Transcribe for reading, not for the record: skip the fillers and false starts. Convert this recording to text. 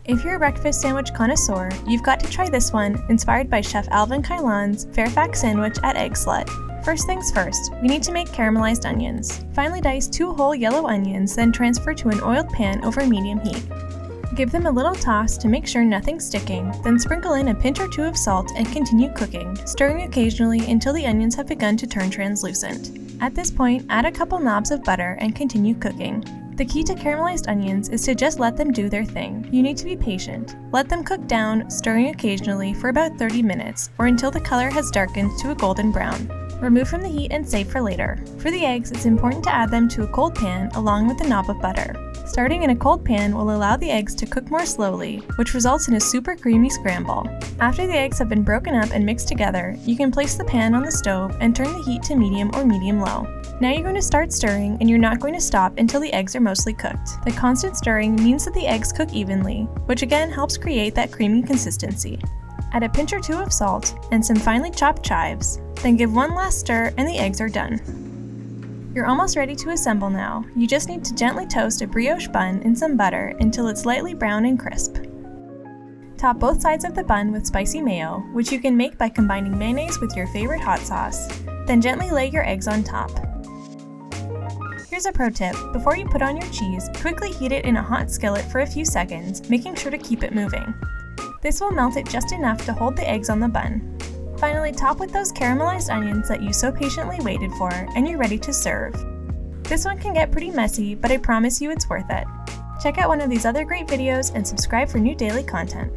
If you're a breakfast sandwich connoisseur, you've got to try this one, inspired by Chef Alvin Cailan's Fairfax Sandwich at Eggslut. First things first, we need to make caramelized onions. Finely dice 2 whole yellow onions, then transfer to an oiled pan over medium heat. Give them a little toss to make sure nothing's sticking, then sprinkle in a pinch or 2 of salt and continue cooking, stirring occasionally until the onions have begun to turn translucent. At this point, add a couple knobs of butter and continue cooking. The key to caramelized onions is to just let them do their thing. You need to be patient. Let them cook down, stirring occasionally for about 30 minutes, or until the color has darkened to a golden brown. Remove from the heat and save for later. For the eggs, it's important to add them to a cold pan along with a knob of butter. Starting in a cold pan will allow the eggs to cook more slowly, which results in a super creamy scramble. After the eggs have been broken up and mixed together, you can place the pan on the stove and turn the heat to medium or medium-low. Now you're going to start stirring, and you're not going to stop until the eggs are mostly cooked. The constant stirring means that the eggs cook evenly, which again helps create that creamy consistency. Add a pinch or 2 of salt and some finely chopped chives, then give one last stir and the eggs are done. You're almost ready to assemble now. You just need to gently toast a brioche bun in some butter until it's lightly brown and crisp. Top both sides of the bun with spicy mayo, which you can make by combining mayonnaise with your favorite hot sauce. Then gently lay your eggs on top. Here's a pro tip: before you put on your cheese, quickly heat it in a hot skillet for a few seconds, making sure to keep it moving. This will melt it just enough to hold the eggs on the bun. Finally, top with those caramelized onions that you so patiently waited for, and you're ready to serve. This one can get pretty messy, but I promise you it's worth it. Check out one of these other great videos and subscribe for new daily content.